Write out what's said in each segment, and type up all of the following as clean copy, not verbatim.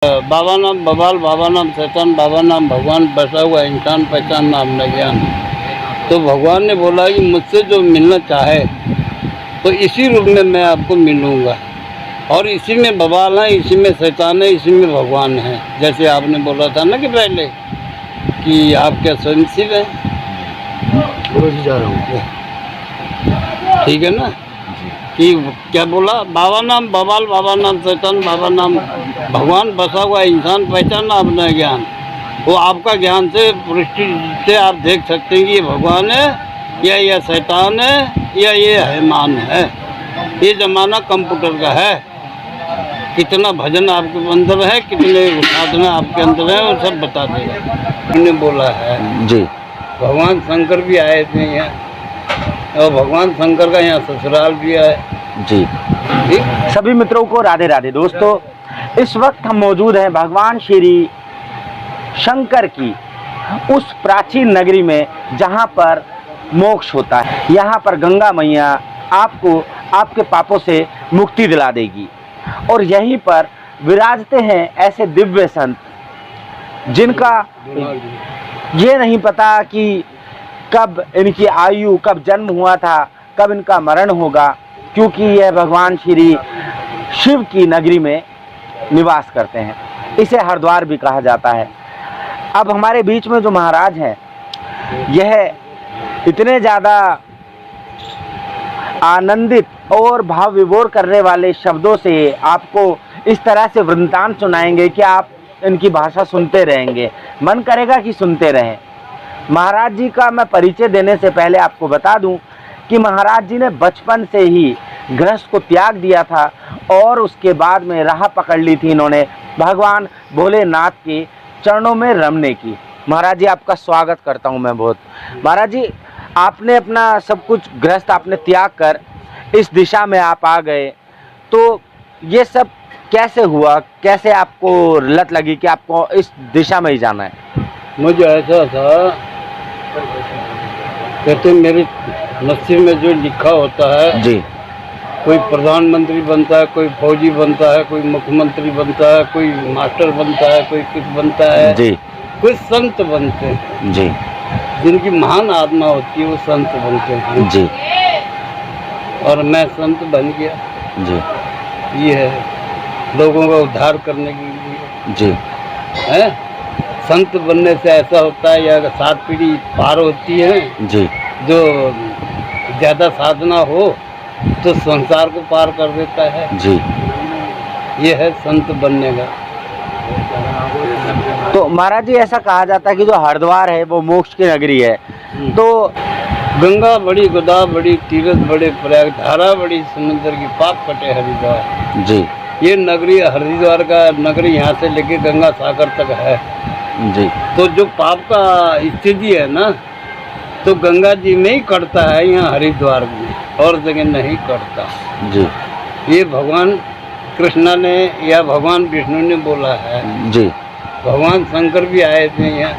बाबा नाम बवाल, बाबा नाम शैतान, बाबा नाम भगवान, बसा हुआ इंसान, पहचान नाम न ज्ञान। तो भगवान ने बोला कि मुझसे जो मिलना चाहे तो इसी रूप में मैं आपको मिलूँगा, और इसी में बवाल है, इसी में शैतान है, इसी में भगवान है। जैसे आपने बोला था ना कि पहले कि आप क्या स्वयं शिव हैं, रोज जा रहा हूँ, ठीक है ना, कि क्या बोला, बाबा नाम बवाल, बाबा नाम शैतान, बाबा नाम भगवान, बसा हुआ इंसान, पहचान नाम न ज्ञान। वो आपका ज्ञान से दृष्टि से आप देख सकते हैं कि ये भगवान है या ये शैतान है या ये हैमान है। ये ज़माना कंप्यूटर का है, कितना भजन आपके अंदर है, कितने साधना आपके अंदर है, वो सब बता देगा। उन्होंने बोला है जी। भगवान शंकर भी आए थे यहाँ, और भगवान शंकर का यहाँ ससुराल भी है जी। ठीक। सभी मित्रों को राधे राधे। दोस्तों, इस वक्त हम मौजूद हैं भगवान श्री शंकर की उस प्राचीन नगरी में जहां पर मोक्ष होता है। यहाँ पर गंगा मैया आपको आपके पापों से मुक्ति दिला देगी, और यहीं पर विराजते हैं ऐसे दिव्य संत जिनका ये नहीं पता कि कब इनकी आयु, कब जन्म हुआ था, कब इनका मरण होगा, क्योंकि यह भगवान श्री शिव की नगरी में निवास करते हैं। इसे हरिद्वार भी कहा जाता है। अब हमारे बीच में जो महाराज हैं, यह इतने ज़्यादा आनंदित और भाव विभोर करने वाले शब्दों से आपको इस तरह से वृत्तांत सुनाएंगे कि आप इनकी भाषा सुनते रहेंगे, मन करेगा कि सुनते रहें। महाराज जी का मैं परिचय देने से पहले आपको बता दूं कि महाराज जी ने बचपन से ही गृहस्थ को त्याग दिया था, और उसके बाद में राह पकड़ ली थी इन्होंने भगवान भोलेनाथ के चरणों में रमने की। महाराज जी, आपका स्वागत करता हूं मैं बहुत। महाराज जी, आपने अपना सब कुछ गृहस्थ आपने त्याग कर इस दिशा में आप आ गए, तो ये सब कैसे हुआ, कैसे आपको लत लगी कि आपको इस दिशा में ही जाना है? मुझे ऐसा था, कहते मेरे नसीब में जो लिखा होता है जी। कोई प्रधानमंत्री बनता है, कोई फौजी बनता है, कोई मुख्यमंत्री बनता है, कोई मास्टर बनता है, कोई कुछ बनता है जी। कोई संत बनते हैं जी। जिनकी महान आत्मा होती है, वो संत बनते हैं जी। और मैं संत बन गया जी। ये है लोगों का उद्धार करने के लिए जी। है। संत बनने से ऐसा होता है, या 7 पीढ़ी पार होती है जी। जो ज़्यादा साधना हो तो संसार को पार कर देता है। जी। ये है संत बनने का। तो महाराज जी, ऐसा कहा जाता है कि जो हरिद्वार है वो मोक्ष की नगरी है। तो गंगा बड़ी, गोदा बड़ी, तीर्थ बड़े, प्रयाग धारा बड़ी, समुद्र की पाप कटे हरिद्वार। जी। ये नगरी हरिद्वार का नगरी यहाँ से लेके गंगा सागर तक है। जी। तो जो पाप का स्थिति है ना, तो गंगा जी में ही कटता है, यहाँ हरिद्वार में, और जगह नहीं कटता। जी। ये भगवान कृष्णा ने या भगवान विष्णु ने बोला है। जी। भगवान शंकर भी आए थे यहाँ,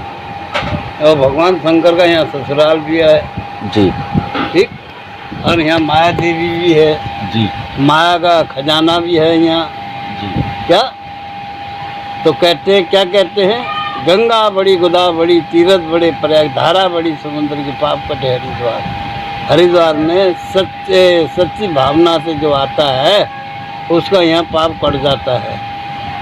और भगवान शंकर का यहाँ ससुराल भी है। जी। ठीक। और यहाँ माया देवी भी है। जी। माया का खजाना भी है यहाँ। जी। क्या तो कहते हैं, क्या कहते हैं, गंगा बड़ी, गोदा बड़ी, तीर्थ बड़े, प्रयाग धारा बड़ी, समुद्र की पाप कटे हरिद्वार। हरिद्वार में सच्ची भावना से जो आता है उसका यहाँ पाप कट जाता है।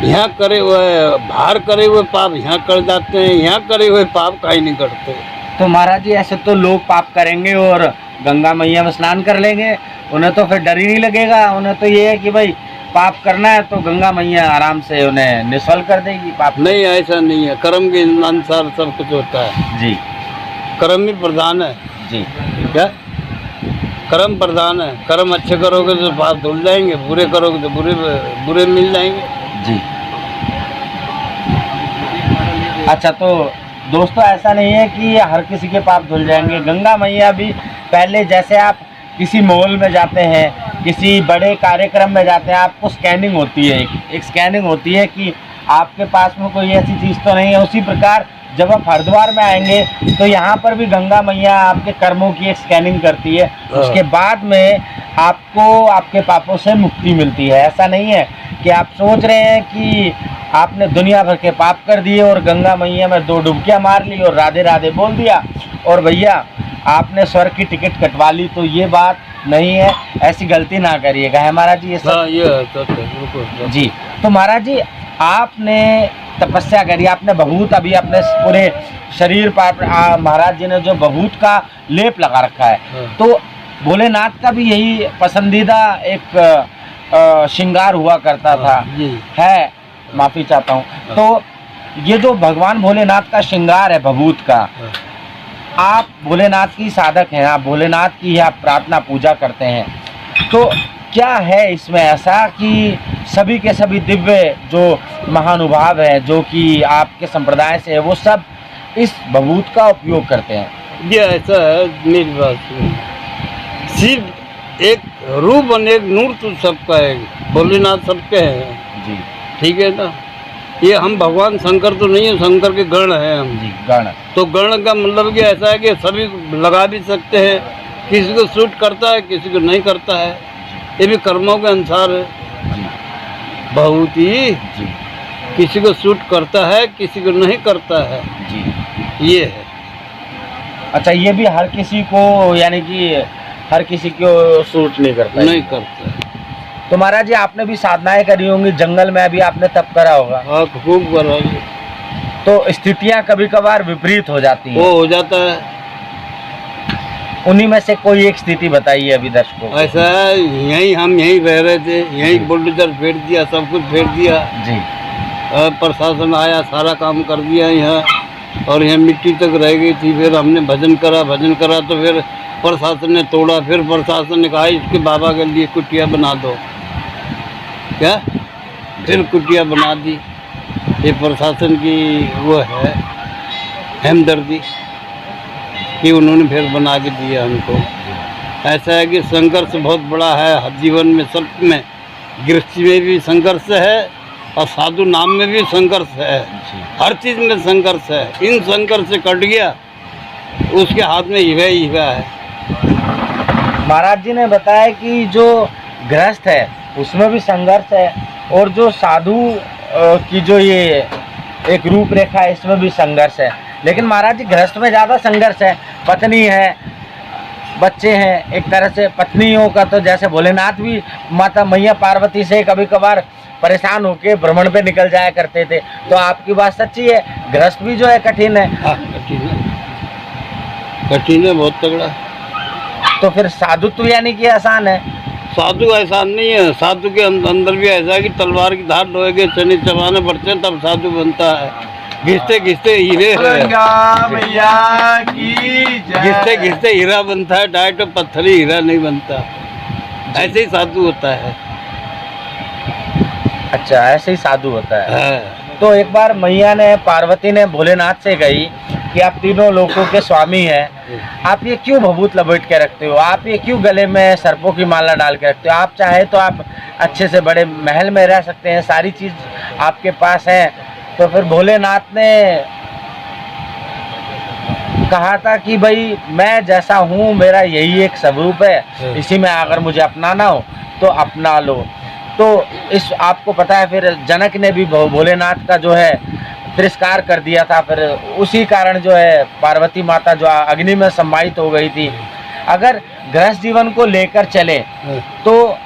यहाँ करे हुए बाहर करे हुए पाप यहाँ कट जाते हैं, यहाँ करे हुए पाप कहीं नहीं कटते। तो महाराज जी, ऐसे तो लोग पाप करेंगे और गंगा मैया में स्नान कर लेंगे, उन्हें तो फिर डर ही नहीं लगेगा। उन्हें तो ये है कि भाई पाप करना है तो गंगा मैया आराम से उन्हें निस्वल कर देगी पाप। नहीं, ऐसा नहीं है। कर्म के अनुसार सब कुछ होता है। जी। कर्म ही प्रधान है। जी। क्या कर्म प्रधान है। कर्म अच्छे करोगे तो पाप धुल जाएंगे, बुरे करोगे तो बुरे मिल जाएंगे। जी। अच्छा, तो दोस्तों, ऐसा नहीं है कि हर किसी के पाप धुल जाएंगे। गंगा मैया भी पहले, जैसे आप किसी मॉल में जाते हैं, किसी बड़े कार्यक्रम में जाते हैं, आपको स्कैनिंग होती है, एक स्कैनिंग होती है कि आपके पास में कोई ऐसी चीज़ तो नहीं है। उसी प्रकार जब आप हरिद्वार में आएंगे तो यहाँ पर भी गंगा मैया आपके कर्मों की एक स्कैनिंग करती है। उसके बाद में आपको आपके पापों से मुक्ति मिलती है। ऐसा नहीं है कि आप सोच रहे हैं कि आपने दुनिया भर के पाप कर दिए और गंगा मैया में 2 डुबकियां मार ली और राधे राधे बोल दिया, और भैया आपने स्वर्ग की टिकट कटवा ली। तो ये बात नहीं है, ऐसी गलती ना करिएगा, है महाराज जी? ये सब हाँ, ये है, सच है, बिल्कुल। जी। तो महाराज जी आपने तपस्या करी, आपने भभूत अभी अपने पूरे शरीर पर महाराज जी ने जो भभूत का लेप लगा रखा है, हाँ। तो भोलेनाथ का भी यही पसंदीदा एक श्रृंगार हुआ करता था, जी। है? माफ़ी चाहता हूँ। तो ये जो भगवान भोलेनाथ का श्रृंगार है भभूत का, आप भोलेनाथ की साधक हैं, आप भोलेनाथ की आप प्रार्थना पूजा करते हैं, तो क्या है इसमें ऐसा कि सभी के सभी दिव्य जो महानुभाव हैं जो कि आपके संप्रदाय से है, वो सब इस भभूत का उपयोग करते हैं? ये ऐसा है, मेरी बात सुनिए, सिर्फ एक रूप और एक नूर तो सबका है, भोलेनाथ सबके हैं जी। ठीक है ना। ये हम भगवान शंकर तो नहीं है, शंकर के गण हैं हम जी, गण। तो गण का मतलब कि ऐसा है कि सभी लगा भी सकते हैं, किसी को सूट करता है किसी को नहीं करता है, ये भी कर्मों के अनुसार है। जी। बहुत ही जी। किसी को सूट करता है किसी को नहीं करता है, जी। ये है। अच्छा, ये भी हर किसी को, यानी कि हर किसी को सूट नहीं करता? नहीं करता है। तो महाराज जी आपने भी साधनाएं करी होंगी, जंगल में अभी आपने तप करा होगा, हाँ, खूब कराइए। तो स्थितियां कभी कभार विपरीत हो जाती हैं, वो हो जाता है। उन्हीं में से कोई एक स्थिति बताइए अभी दर्शकों को। ऐसा है, यहीं हम यहीं रह रहे थे, यहीं बुलडोजर फेर दिया, सब कुछ फेर दिया, जी। प्रशासन आया, सारा काम कर दिया यहाँ, और यहाँ मिट्टी तक रह गई थी। फिर हमने भजन करा तो फिर प्रशासन ने तोड़ा, फिर प्रशासन ने कहा इसके बाबा के लिए कुटिया बना दो, क्या फिर कुटिया बना दी। ये प्रशासन की वो है हमदर्दी कि उन्होंने फिर बना के दिया हमको। ऐसा है कि संघर्ष बहुत बड़ा है जीवन में, सब में, गृहस्थी में भी संघर्ष है और साधु नाम में भी संघर्ष है, हर चीज़ में संघर्ष है। इन संघर्ष से कट गया उसके हाथ में हीरा है। महाराज जी ने बताया कि जो गृहस्थ है उसमें भी संघर्ष है, और जो साधु की जो ये एक रूपरेखा है इसमें भी संघर्ष है। लेकिन महाराज जी गृहस्थ में ज़्यादा संघर्ष है, पत्नी है, बच्चे हैं, एक तरह से पत्नियों का तो जैसे भोलेनाथ भी माता मैया पार्वती से कभी कभार परेशान होके भ्रमण पे निकल जाया करते थे, तो आपकी बात सच्ची है, गृहस्थ भी जो है कठिन है। कठिन है, बहुत तगड़ा। तो फिर साधुत्व यानी कि आसान है? साधु आसान नहीं है, साधु के अंदर भी ऐसा है कि तलवार की धार लोहे शनि चबाने पड़ते हैं तब साधु बनता है। घिसते घिसते हीरे घिसते हीरा बनता है, डायरेक्ट पत्थरी हीरा नहीं बनता, ऐसे ही साधु होता है। अच्छा, ऐसे ही साधु होता है। हाँ। तो एक बार मैया ने, पार्वती ने भोलेनाथ से कही कि आप तीनों लोगों के स्वामी हैं, आप ये क्यों भभूत लपेट के रखते हो, आप ये क्यों गले में सर्पों की माला डाल के रखते हो, आप चाहे तो आप अच्छे से बड़े महल में रह सकते हैं, सारी चीज़ आपके पास है। तो फिर भोलेनाथ ने कहा था कि भाई मैं जैसा हूँ, मेरा यही एक स्वरूप है, इसी में अगर मुझे अपनाना हो तो अपना लो। तो इस आपको पता है फिर जनक ने भी भोलेनाथ का जो है तिरस्कार कर दिया था, फिर उसी कारण जो है पार्वती माता जो अग्नि में सम्मानित हो गई थी। अगर गृहस्थ जीवन को लेकर चले तो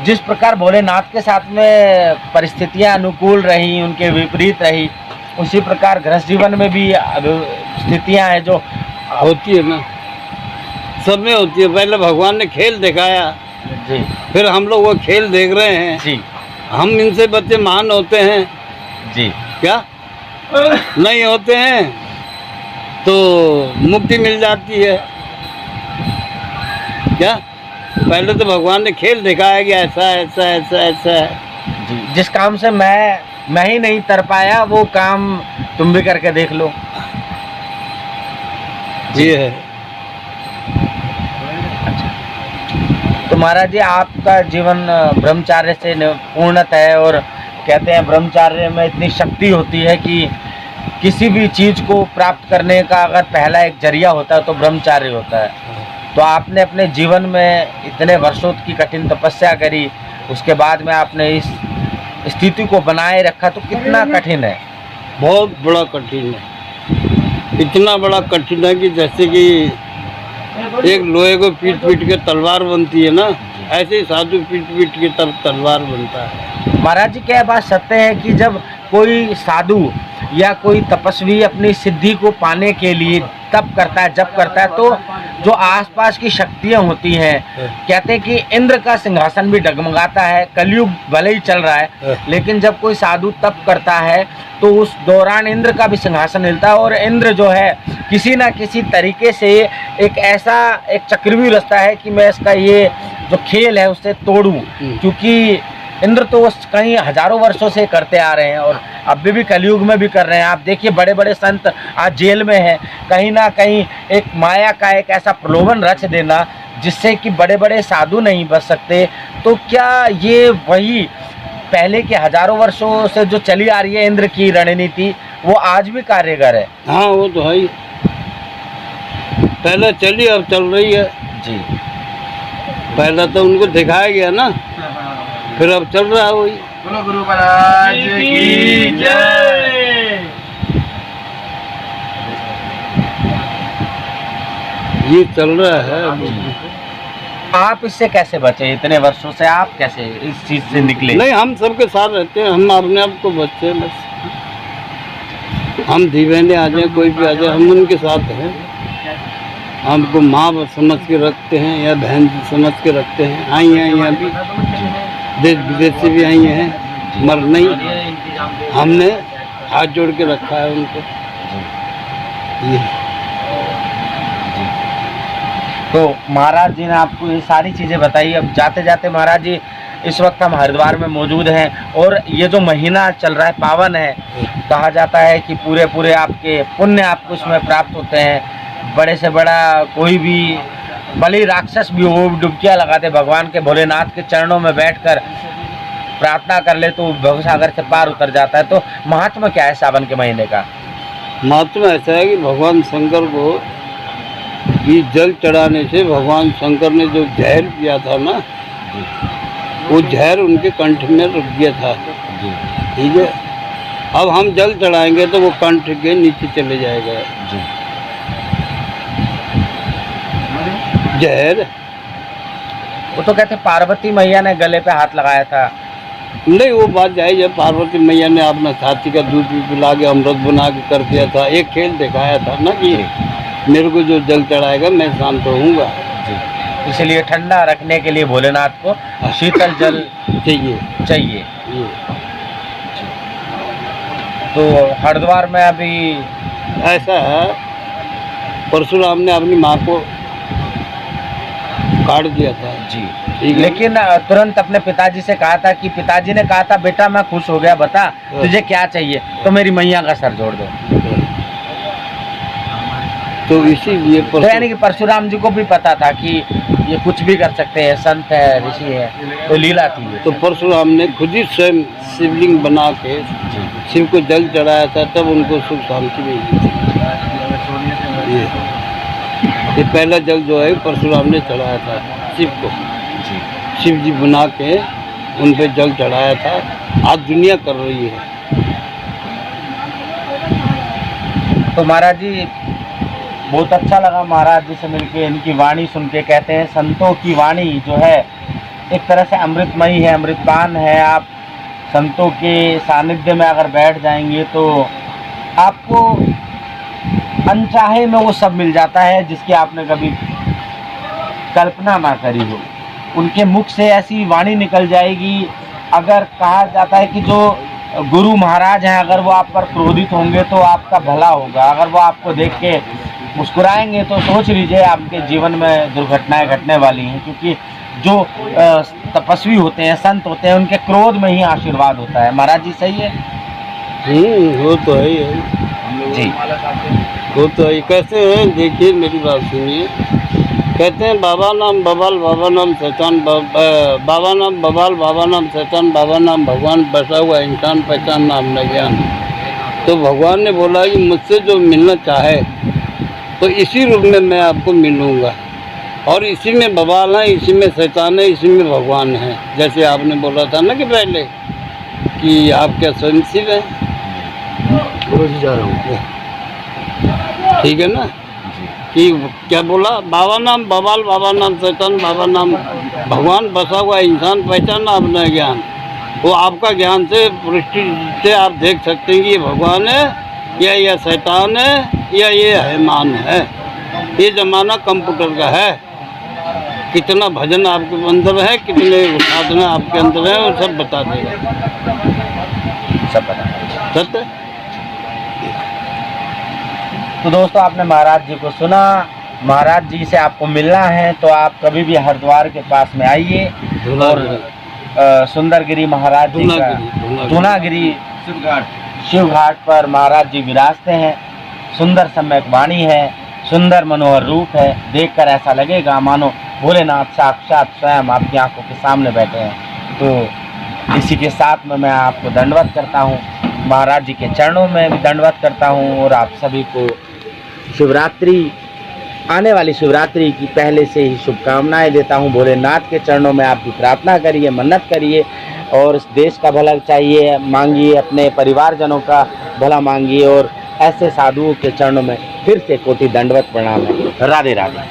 जिस प्रकार भोलेनाथ के साथ में परिस्थितियां अनुकूल रही, उनके विपरीत रही, उसी प्रकार गृहस्थ जीवन में भी स्थितियां हैं जो होती है ना, सब में होती है। पहले भगवान ने खेल दिखाया जी, फिर हम लोग वो खेल देख रहे हैं जी, हम इनसे बच्चे महान होते हैं जी, क्या नहीं होते हैं, तो मुक्ति मिल जाती है क्या। पहले तो भगवान ने खेल दिखाया कि ऐसा ऐसा ऐसा ऐसा है जी। जिस काम से मैं ही नहीं कर पाया वो काम तुम भी करके देख लो, ये है। तो महाराज जी आपका जीवन ब्रह्मचार्य से पूर्णत है, और कहते हैं ब्रह्मचार्य में इतनी शक्ति होती है कि किसी भी चीज़ को प्राप्त करने का अगर पहला एक जरिया होता है तो ब्रह्मचार्य होता है। तो आपने अपने जीवन में इतने वर्षों की कठिन तपस्या करी, उसके बाद में आपने इस स्थिति को बनाए रखा, तो कितना कठिन है? बहुत बड़ा कठिन है, इतना बड़ा कठिन है कि जैसे कि एक लोहे को पीट पीट के तलवार बनती है ना, ऐसे ही साधु पीट पीट के तब तलवार बनता है। महाराज जी, क्या बात सत्य है कि जब कोई साधु या कोई तपस्वी अपनी सिद्धि को पाने के लिए तप करता है, जप करता है, तो जो आसपास की शक्तियां होती हैं, कहते हैं कि इंद्र का सिंहासन भी डगमगाता है। कलयुग भले ही चल रहा है, लेकिन जब कोई साधु तप करता है तो उस दौरान इंद्र का भी सिंहासन हिलता है, और इंद्र जो है किसी ना किसी तरीके से एक ऐसा एक चक्रव्यूह रचता है कि मैं इसका ये जो खेल है उससे तोड़ूं, क्योंकि इंद्र तो कई हजारों वर्षों से करते आ रहे हैं और अभी भी कलयुग में भी कर रहे हैं। आप देखिए, बड़े बड़े संत आज जेल में हैं। कहीं ना कहीं एक माया का एक ऐसा प्रलोभन रच देना जिससे कि बड़े बड़े साधु नहीं बच सकते। तो क्या ये वही पहले के हजारों वर्षों से जो चली आ रही है इंद्र की रणनीति, वो आज भी कार्यगर है? हाँ, वो तो है ही, पहले चली अब चल रही है जी। पहले तो उनको दिखाया गया ना, फिर अब चल रहा है वही। बोलो गुरु महाराज की जय। ये चल रहा है अब। आप इससे कैसे बचे? इतने वर्षों से आप कैसे इस चीज से निकले? नहीं, हम सबके साथ रहते हैं, हम अपने आप को बच्चे बस, हम धी बहने आ जाए, कोई भी आ जाए, हम उनके साथ हैं। हमको माँ समझ के रखते हैं या बहन समझ के रखते हैं। आई हैं यहाँ भी, देश विदेश से भी आई हैं, मर नहीं, हमने हाथ जोड़ के रखा है उनको। ये तो महाराज जी ने आपको ये सारी चीज़ें बताई। अब जाते जाते महाराज जी, इस वक्त हम हरिद्वार में मौजूद हैं और ये जो महीना चल रहा है पावन है, कहा जाता है कि पूरे पूरे आपके पुण्य आपको इसमें प्राप्त होते हैं। बड़े से बड़ा कोई भी बलि राक्षस भी हो, डुबकियाँ लगाते भगवान के भोलेनाथ के चरणों में बैठकर प्रार्थना कर ले तो भवसागर से पार उतर जाता है। तो महात्मा क्या है सावन के महीने का? महात्मा ऐसा है कि भगवान शंकर को ये जल चढ़ाने से भगवान शंकर ने जो जहर पिया था ना, वो जहर उनके कंठ में रुक गया था। ठीक है, अब हम जल चढ़ाएंगे तो वो कंठ के नीचे चले जाएगा जहर। वो तो कहते पार्वती मैया ने गले पे हाथ लगाया था। नहीं, वो बात जायज है। पार्वती मैया ने अपना छाती का दूध भी पिला के अमृत बना के कर दिया था। एक खेल दिखाया था ना कि मेरे को जो जल चढ़ाएगा मैं शांत रहूँगा। इसलिए ठंडा रखने के लिए भोलेनाथ को शीतल जल चाहिए। तो हरिद्वार में अभी ऐसा है, परशुराम ने अपनी माँ को काट दिया था जी, लेकिन तुरंत अपने पिताजी से कहा था कि पिताजी ने कहा था बेटा मैं खुश हो गया, बता तुझे क्या चाहिए, तो मेरी मैया का सर जोड़ दो। तो इसीलिए तो यानी कि परशुराम जी को भी पता था कि ये कुछ भी कर सकते हैं, संत है, ऋषि है, तो लीला थी। तो परशुराम ने खुद ही स्वयं शिवलिंग बना के शिव को जल चढ़ाया था, तब उनको सुख शांति मिली थी। ये पहला जल जो है परशुराम ने चढ़ाया था शिव को, शिव जी बना के उन पे जल चढ़ाया था। आज दुनिया कर रही है। तो महाराज जी बहुत अच्छा लगा महाराज जी से मिलके, इनकी वाणी सुन के। कहते हैं संतों की वाणी जो है एक तरह से अमृतमयी है, अमृतपान है। आप संतों के सानिध्य में अगर बैठ जाएंगे तो आपको अनचाहे में वो सब मिल जाता है जिसकी आपने कभी कल्पना ना करी हो। उनके मुख से ऐसी वाणी निकल जाएगी। अगर कहा जाता है कि जो गुरु महाराज हैं, अगर वो आप पर क्रोधित होंगे तो आपका भला होगा, अगर वो आपको देख के मुस्कुराएंगे तो सोच लीजिए आपके जीवन में दुर्घटनाएं घटने वाली हैं। क्योंकि जो तपस्वी होते हैं, संत होते हैं, उनके क्रोध में ही आशीर्वाद होता है। महाराज जी सही है? वो तो है ही जी, वो तो है। कैसे है, देखिए मेरी बात सुनिए। कहते हैं बाबा नाम बबाल, बाबा नाम शैतान, बाबा नाम बबाल, बाबा नाम शैतान, बाबा नाम भगवान, बसा हुआ इंसान, पहचान नाम न ज्ञान। तो भगवान ने बोला कि मुझसे जो मिलना चाहे तो इसी रूप में मैं आपको मिलूँगा, और इसी में बबाल है, इसी में शैतान है, इसी में भगवान है। जैसे आपने बोला था ना कि पहले कि आप क्या स्वयंसेवी हैं? रोज ही जा रहा हूँ। ठीक है ना? कि क्या बोला, बाबा नाम बवाल, बाबा नाम शैतान, बाबा नाम भगवान, बसा हुआ इंसान पहचाना अपना ज्ञान। वो आपका ज्ञान से दृष्टि से आप देख सकते हैं कि ये भगवान है या ये शैतान है या ये हैमान है। ये ज़माना कंप्यूटर का है। कितना भजन आपके अंदर है, कितने साधना आपके अंदर है, वो सब बता देगा। सब पता। सत्य। तो दोस्तों, आपने महाराज जी को सुना। महाराज जी से आपको मिलना है तो आप कभी भी हरिद्वार के पास में आइए और सुंदरगिरी महाराज जी का धूनागिरी शिव घाट पर महाराज जी विराजते हैं। सुंदर सम्यक वाणी है, सुंदर मनोहर रूप है। देखकर ऐसा लगेगा मानो भोलेनाथ साक्षात स्वयं आपकी आंखों के सामने बैठे हैं। तो इसी के साथ में मैं आपको दंडवत करता हूँ, महाराज जी के चरणों में भी दंडवत करता हूँ और आप सभी को शिवरात्रि, आने वाली शिवरात्रि की पहले से ही शुभकामनाएं देता हूं। भोलेनाथ के चरणों में आप भी प्रार्थना करिए, मन्नत करिए और इस देश का भला चाहिए मांगिए, अपने परिवारजनों का भला मांगिए और ऐसे साधुओं के चरणों में फिर से कोटि दंडवत प्रणाम है। राधे राधे।